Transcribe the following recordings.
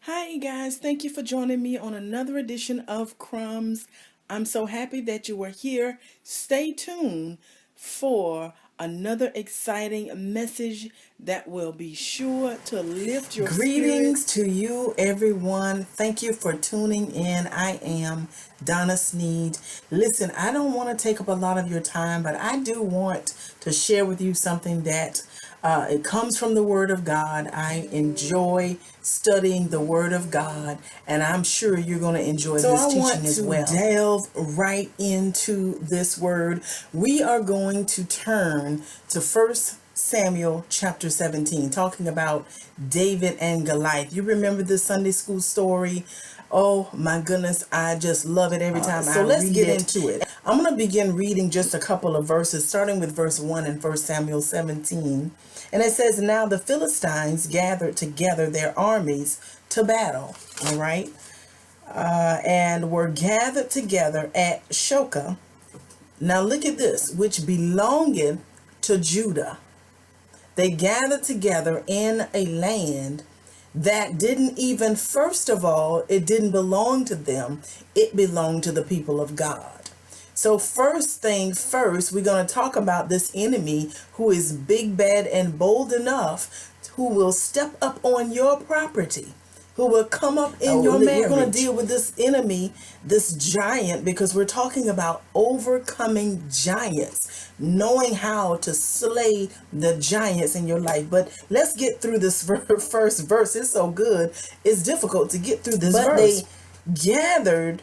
Hi, guys. Thank you for joining me on another edition of Crumbs. I'm so happy that you are here. Stay tuned for another exciting message that will be sure to lift your spirit. Greetings to you, everyone. Thank you for tuning in. I am Donna Sneed. Listen, I don't want to take up a lot of your time, but I do want to share with you something that it comes from the Word of God. I enjoy studying the Word of God, and I'm sure you're going to enjoy this teaching as well. So I want to delve right into this Word. We are going to turn to First Samuel chapter 17, talking about David and Goliath. You remember the Sunday school story? Oh my goodness, I just love it every time I read it. So let's get into it. I'm going to begin reading just a couple of verses, starting with verse 1 in 1 Samuel 17. And it says, "Now the Philistines gathered together their armies to battle." All right. And were gathered together at Shoka. Now look at this, which belongeth to Judah. They gathered together in a land that didn't even, first of all, it didn't belong to them. It belonged to the people of God. So first thing first, we're going to talk about this enemy who is big, bad, and bold enough, who will step up on your property, who will come up in your marriage. We're going to deal with this enemy, this giant, because we're talking about overcoming giants, knowing how to slay the giants in your life. But let's get through this first verse. It's so good. It's difficult to get through this verse. But they gathered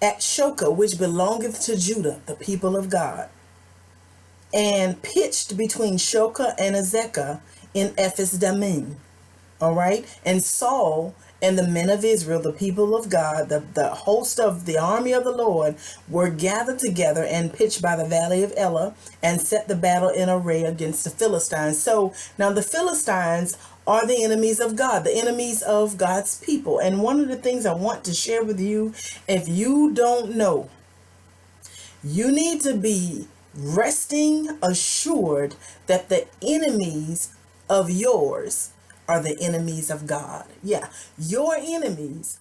at Shoka, which belongeth to Judah, the people of God, and pitched between Shoka and Azekah in Ephes Dammim. All right. And Saul and the men of Israel, the people of God, the host of the army of the Lord, were gathered together and pitched by the valley of Elah and set the battle in array against the Philistines. So now the Philistines are the enemies of God, the enemies of God's people. And one of the things I want to share with you, if you don't know, you need to be resting assured that the enemies of yours are the enemies of God. Yeah, your enemies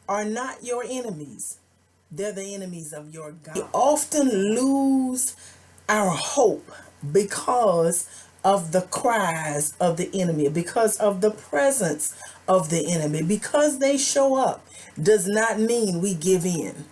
are not your enemies. They're the enemies of your God. We often lose our hope because of the cries of the enemy, because of the presence of the enemy. Because they show up does not mean we give in.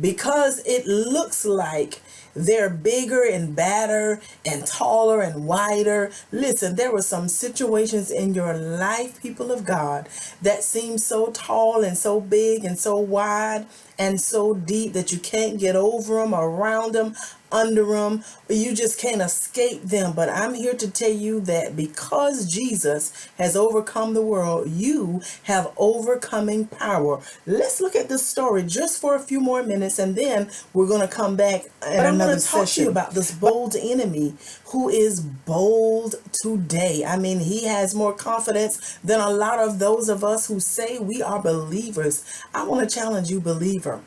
Because it looks like they're bigger and badder and taller and wider. Listen, there were some situations in your life, people of God, that seem so tall and so big and so wide and so deep that you can't get over them, around them, under them, but you just can't escape them. But I'm here to tell you that because Jesus has overcome the world, you have overcoming power. Let's look at this story just for a few more minutes, and then we're going to come back in another session. Talk to you about this bold enemy who is bold today. I mean, he has more confidence than a lot of those of us who say we are believers. I want to challenge you, believer,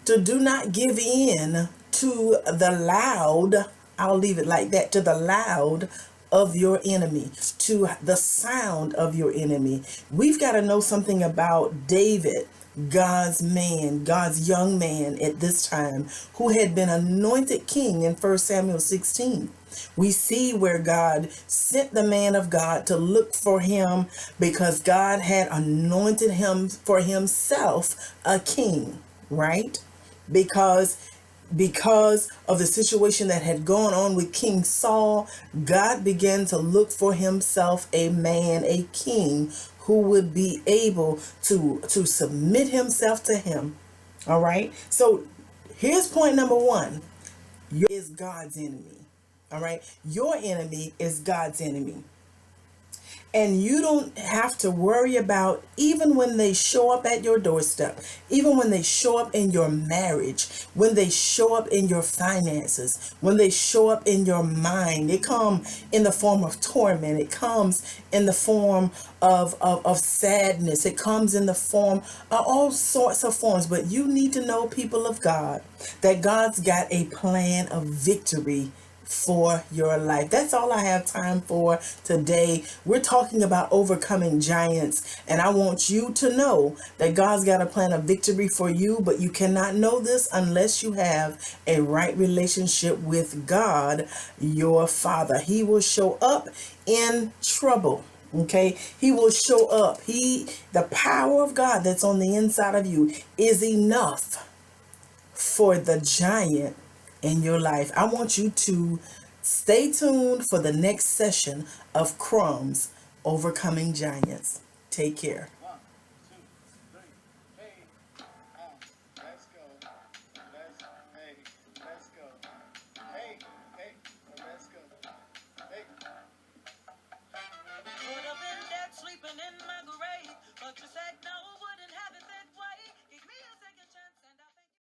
to do not give in to the loud, I'll leave it like that, to the loud of your enemy, to the sound of your enemy. We've got to know something about David, God's man, God's young man at this time, who had been anointed king in 1 Samuel 16. We see where God sent the man of God to look for him because God had anointed him for himself a king, right? Because of the situation that had gone on with King Saul, God began to look for himself a man, a king who would be able to submit himself to him. All right. So here's point number one. Is God's enemy. All right. Your enemy is God's enemy. And you don't have to worry about, even when they show up at your doorstep, even when they show up in your marriage, when they show up in your finances, when they show up in your mind. It comes in the form of torment. It comes in the form of sadness. It comes in the form of all sorts of forms. But you need to know, people of God, that God's got a plan of victory for your life. That's all I have time for today. We're talking about overcoming giants, and I want you to know that God's got a plan of victory for you, but you cannot know this unless you have a right relationship with God, your Father. He will show up in trouble. Okay, he will show up. The power of God that's on the inside of you is enough for the giant in your life. I want you to stay tuned for the next session of Crumbs Overcoming Giants. Take care.